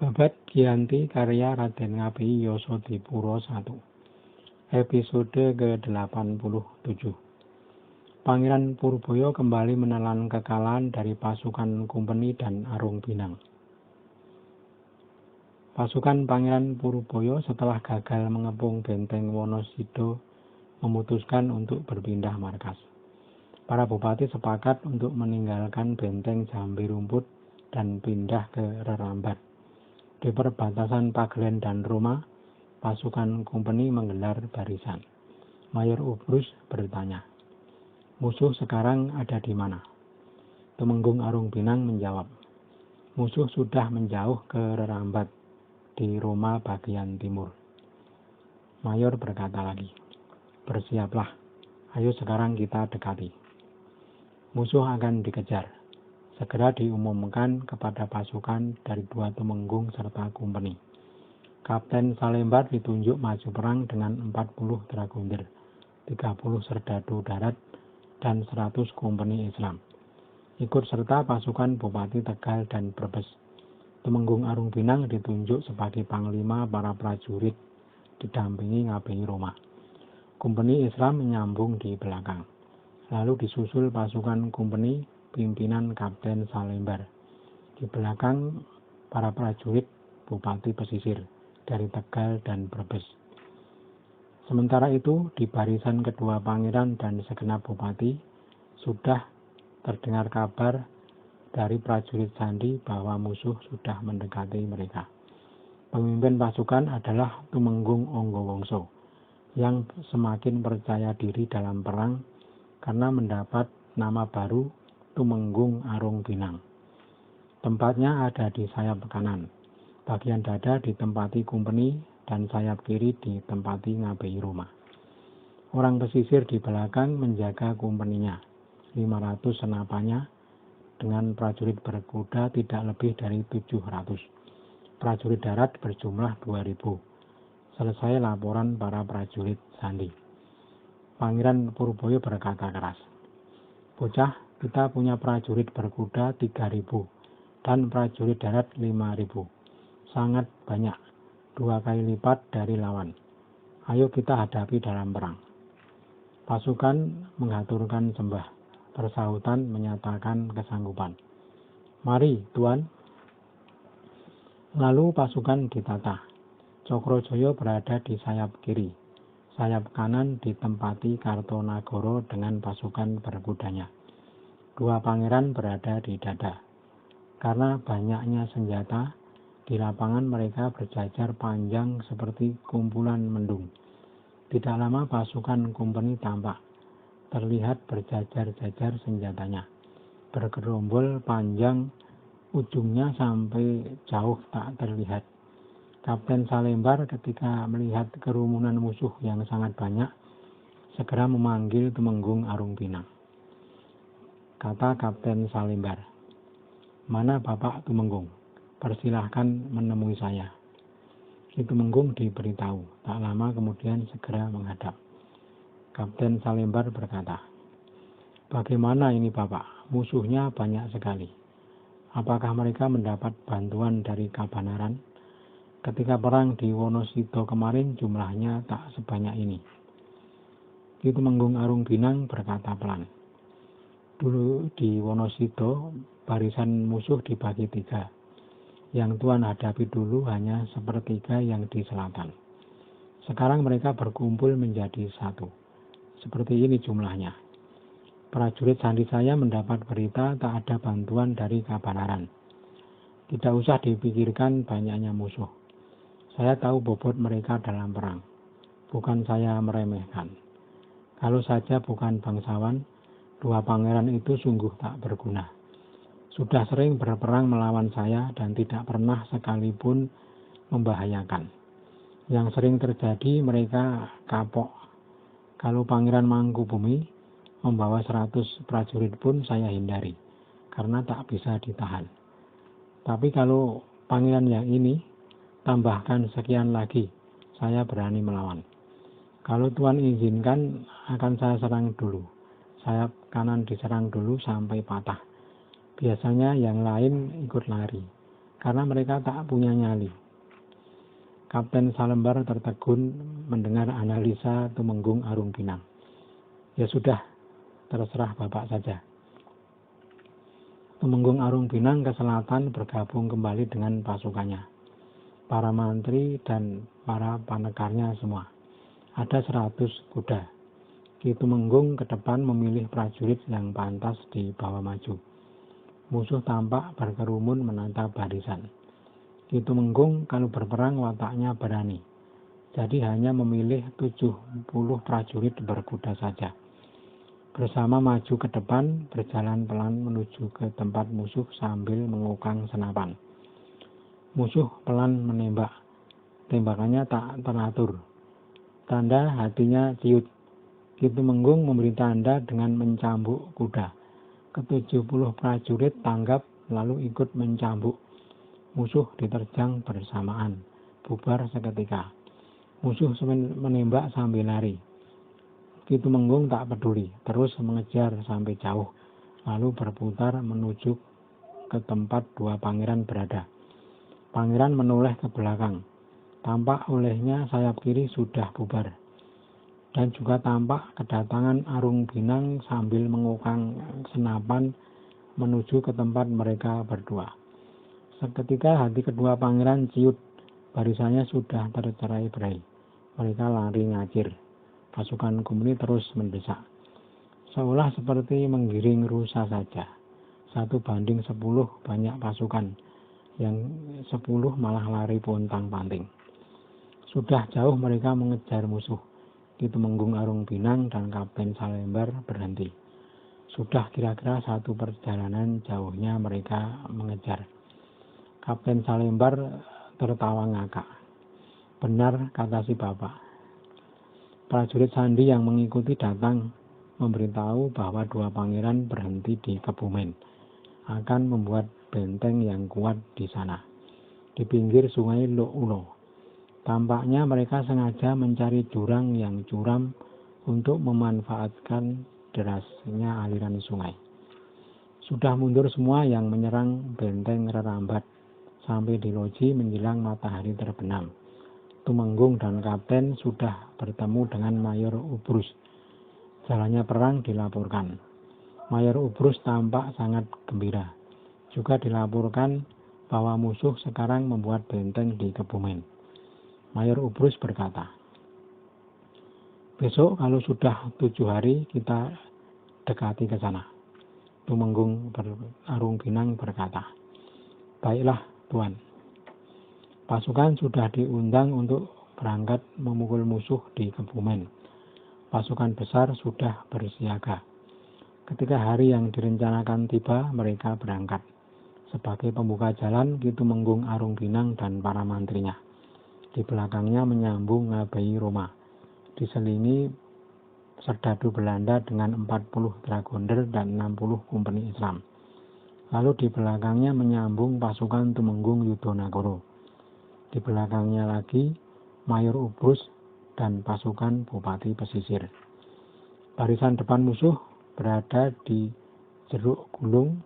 Babad Giyanti karya Raden Ngabei Yasadipura 1. Episode ke-87. Pangeran Purbaya kembali menelan kekalahan dari pasukan Kumpeni dan Arung Pinang. Pasukan Pangeran Purbaya setelah gagal mengepung benteng Wonosida memutuskan untuk berpindah markas. Para bupati sepakat untuk meninggalkan benteng Jambi Rumput dan pindah ke Rerambat. Di perbatasan Pagelen dan Roma, pasukan Kumpeni menggelar barisan. Mayor Ubrus bertanya, "Musuh sekarang ada di mana?" Tumenggung Arung Pinang menjawab, "Musuh sudah menjauh ke Rerambat di Roma bagian timur." Mayor berkata lagi, "Bersiaplah, ayo sekarang kita dekati. Musuh akan dikejar. Segera diumumkan kepada pasukan dari 2 Tumenggung serta Kumpeni. Kapten Salembar ditunjuk maju perang dengan 40 Dragonder, 30 Serdadu Darat, dan 100 Kumpeni Islam. Ikut serta pasukan Bupati Tegal dan Brebes. Tumenggung Arung Pinang ditunjuk sebagai panglima para prajurit didampingi Ngabei Roma. Kumpeni Islam menyambung di belakang. Lalu disusul pasukan Kumpeni pimpinan Kapten Salembar. Di belakang para prajurit Bupati Pesisir dari Tegal dan Brebes. Sementara itu, di barisan kedua pangeran dan segenap bupati, sudah terdengar kabar dari prajurit Sandi bahwa musuh sudah mendekati mereka. Pemimpin pasukan adalah Tumenggung Anggawangsa, yang semakin percaya diri dalam perang karena mendapat nama baru Tumenggung Arung Pinang. Tempatnya ada di sayap kanan, bagian dada ditempati Kumpeni, dan sayap kiri ditempati Ngabei Roma. Orang pesisir di belakang menjaga Kumpeninya, 500 senapanya, dengan prajurit berkuda tidak lebih dari 700. Prajurit darat berjumlah 2000. Selesai laporan para prajurit Sandi. Pangeran Purbaya berkata keras, "Bocah, kita punya prajurit berkuda 3000 dan prajurit darat 5000. Sangat banyak, 2 kali lipat dari lawan. Ayo kita hadapi dalam perang." Pasukan mengaturkan sembah, persahutan menyatakan kesanggupan. "Mari, Tuan." Lalu pasukan ditata. Cokrojaya berada di sayap kiri. Sayap kanan ditempati Kartonagoro dengan pasukan berkudanya. 2 pangeran berada di dada. Karena banyaknya senjata, di lapangan mereka berjajar panjang seperti kumpulan mendung. Tidak lama pasukan Kumpeni tampak, terlihat berjajar-jajar senjatanya, bergerombol panjang, ujungnya sampai jauh tak terlihat. Kapten Salembar ketika melihat kerumunan musuh yang sangat banyak, segera memanggil Tumenggung Arung Pinang. Kata Kapten Salembar, "Mana Bapak Tumenggung? Persilahkan menemui saya." Si Tumenggung diberitahu, tak lama kemudian segera menghadap. Kapten Salembar berkata, "Bagaimana ini Bapak? Musuhnya banyak sekali. Apakah mereka mendapat bantuan dari Kabanaran? Ketika perang di Wonosida kemarin jumlahnya tak sebanyak ini." Ki Tumenggung Arung Pinang berkata pelan, "Dulu di Wonosida barisan musuh dibagi 3. Yang Tuan hadapi dulu hanya sepertiga yang di selatan. Sekarang mereka berkumpul menjadi 1. Seperti ini jumlahnya. Prajurit Sandi saya mendapat berita tak ada bantuan dari Kabanaran. Tidak usah dipikirkan banyaknya musuh. Saya tahu bobot mereka dalam perang. Bukan saya meremehkan. Kalau saja bukan bangsawan, 2 pangeran itu sungguh tak berguna. Sudah sering berperang melawan saya dan tidak pernah sekalipun membahayakan. Yang sering terjadi mereka kapok. Kalau Pangeran Mangkubumi membawa 100 prajurit pun saya hindari, karena tak bisa ditahan. Tapi kalau pangeran yang ini, tambahkan sekian lagi, saya berani melawan. Kalau Tuan izinkan, akan saya serang dulu. Sayap kanan diserang dulu sampai patah. Biasanya yang lain ikut lari. karena mereka tak punya nyali. Kapten Salembar tertegun mendengar analisa Tumenggung Arung Pinang. Ya sudah, terserah Bapak saja. Tumenggung Arung Pinang ke selatan bergabung kembali dengan pasukannya. Para mantri dan para panekarnya semua. Ada 100 kuda. Ki Tumenggung ke depan memilih prajurit yang pantas dibawa maju. Musuh tampak berkerumun menatap barisan. Ki Tumenggung kalau berperang wataknya berani. Jadi hanya memilih 70 prajurit berkuda saja. Bersama maju ke depan, berjalan pelan menuju ke tempat musuh sambil mengukang senapan. Musuh pelan menembak. Tembakannya tak teratur. Tanda hatinya ciut. Ki Tumenggung memberi tanda dengan mencambuk kuda. Ke-70 prajurit tanggap lalu ikut mencambuk. Musuh diterjang bersamaan, bubar seketika. Musuh menembak sambil lari. Ki Tumenggung tak peduli, terus mengejar sampai jauh, lalu berputar menuju ke tempat dua pangeran berada. Pangeran menoleh ke belakang. Tampak olehnya sayap kiri sudah bubar. Dan juga tampak kedatangan Arung Pinang sambil mengukang senapan menuju ke tempat mereka berdua. Seketika hati kedua pangeran ciut, barisannya sudah tercerai-berai. Mereka lari ngacir. Pasukan Kumri terus mendesak. Seolah seperti menggiring rusa saja. 1:10 banyak pasukan. Yang 10 malah lari pontang-panting. Sudah jauh mereka mengejar musuh. Ki Tumenggung Arung Pinang dan Kapten Salembar berhenti. Sudah kira-kira 1 perjalanan jauhnya mereka mengejar. Kapten Salembar tertawa ngakak. Benar kata si bapak. Prajurit Sandi yang mengikuti datang memberitahu bahwa dua pangeran berhenti di Kebumen. Akan membuat benteng yang kuat di sana. Di pinggir sungai Lok Ulo. Tampaknya mereka sengaja mencari jurang yang curam untuk memanfaatkan derasnya aliran sungai. Sudah mundur semua yang menyerang benteng Rerambat. Sampai di loji menjelang matahari terbenam. Tumenggung dan Kapten sudah bertemu dengan Mayor Ubrus. Jalannya perang dilaporkan. Mayor Ubrus tampak sangat gembira. Juga dilaporkan bahwa musuh sekarang membuat benteng di Kebumen. Mayor Ubrus berkata, besok kalau sudah 7 hari kita dekati ke sana. Tumenggung Arung Pinang berkata, baiklah Tuan. Pasukan sudah diundang untuk berangkat memukul musuh di Kebumen. Pasukan besar sudah bersiaga. Ketika hari yang direncanakan tiba, mereka berangkat. Sebagai pembuka jalan, Ki Tumenggung Arung Pinang dan para mantrinya. Di belakangnya menyambung Ngabei Roma. Diselingi serdadu Belanda dengan 40 dragonder dan 60 kompeni Islam. Lalu di belakangnya menyambung pasukan Tumenggung Yudonagoro. Di belakangnya lagi Mayor Ubrus dan pasukan Bupati Pesisir. Barisan depan musuh berada di Jeruk Gulung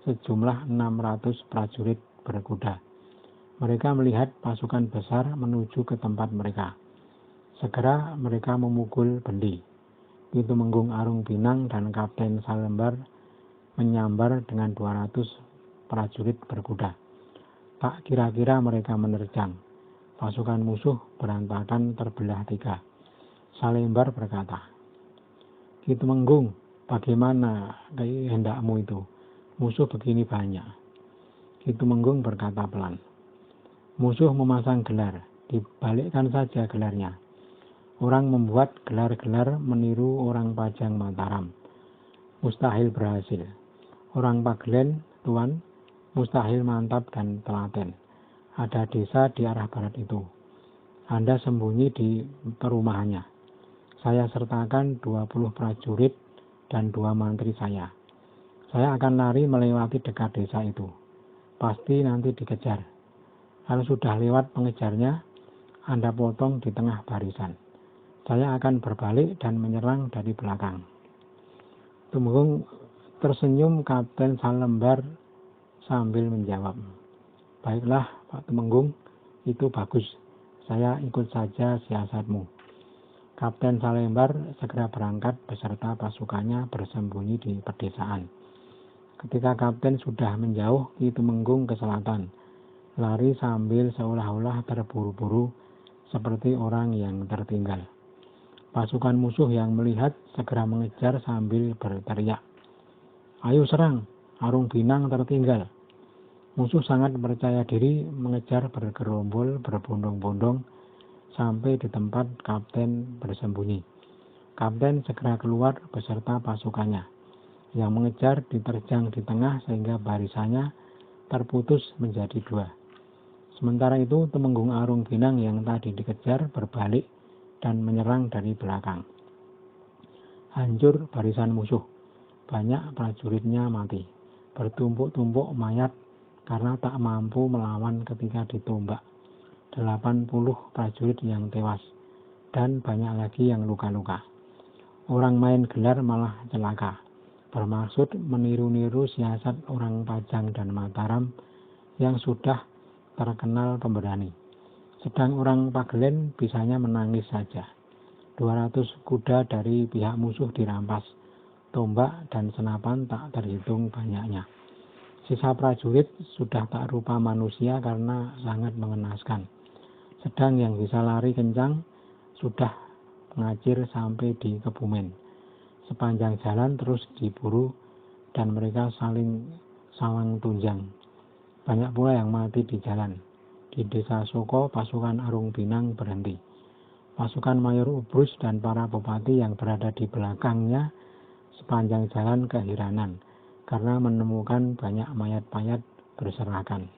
sejumlah 600 prajurit berkuda. Mereka melihat pasukan besar menuju ke tempat mereka. Segera mereka memukul bendi. Ki Tumenggung Arung Pinang dan Kapten Salembar menyambar dengan 200 prajurit berkuda. Tak kira-kira mereka menerjang. Pasukan musuh berantakan terbelah 3. Salembar berkata, Ki Tumenggung, bagaimana kehendakmu itu? Musuh begini banyak. Ki Tumenggung berkata pelan, musuh memasang gelar, dibalikkan saja gelarnya. Orang membuat gelar-gelar meniru orang Pajang Mataram. Mustahil berhasil. Orang Pagelen, Tuan, mustahil mantap dan telaten. Ada desa di arah barat itu. Anda sembunyi di perumahannya. Saya sertakan 20 prajurit dan 2 mantri saya. Saya akan lari melewati dekat desa itu. Pasti nanti dikejar. Kalau sudah lewat pengejarnya, Anda potong di tengah barisan. Saya akan berbalik dan menyerang dari belakang. Tumenggung tersenyum. Kapten Salembar sambil menjawab, Baiklah Pak Temenggung, itu bagus. Saya ikut saja siasatmu. Kapten Salembar segera berangkat beserta pasukannya bersembunyi di pedesaan. Ketika kapten sudah menjauh, Ki Temenggung ke selatan, lari sambil seolah-olah terburu-buru seperti orang yang tertinggal. Pasukan musuh yang melihat segera mengejar sambil berteriak, "Ayo serang, Arung Binang tertinggal." Musuh sangat percaya diri mengejar bergerombol berbondong-bondong sampai di tempat kapten bersembunyi. Kapten segera keluar beserta pasukannya. Yang mengejar diterjang di tengah sehingga barisannya terputus menjadi dua. Sementara itu Temenggung Arung Binang yang tadi dikejar berbalik dan menyerang dari belakang. Hancur barisan musuh. Banyak prajuritnya mati. Bertumpuk-tumpuk mayat karena tak mampu melawan ketika ditombak. 80 prajurit yang tewas dan banyak lagi yang luka-luka. Orang main gelar malah celaka, bermaksud meniru-niru siasat orang Pajang dan Mataram yang sudah terkenal pemberani. Sedang orang Pagelen bisanya menangis saja. 200 kuda dari pihak musuh dirampas, tombak dan senapan tak terhitung banyaknya. Sisa prajurit sudah tak rupa manusia karena sangat mengenaskan. Sedang yang bisa lari kencang sudah mengacir sampai di Kebumen. Sepanjang jalan terus diburu dan mereka saling salang tunjang. Banyak pula yang mati di jalan. Di desa Soko, pasukan Arung Binang berhenti. Pasukan Mayor Ubrus dan para bupati yang berada di belakangnya sepanjang jalan keheranan karena menemukan banyak mayat-mayat berserakan.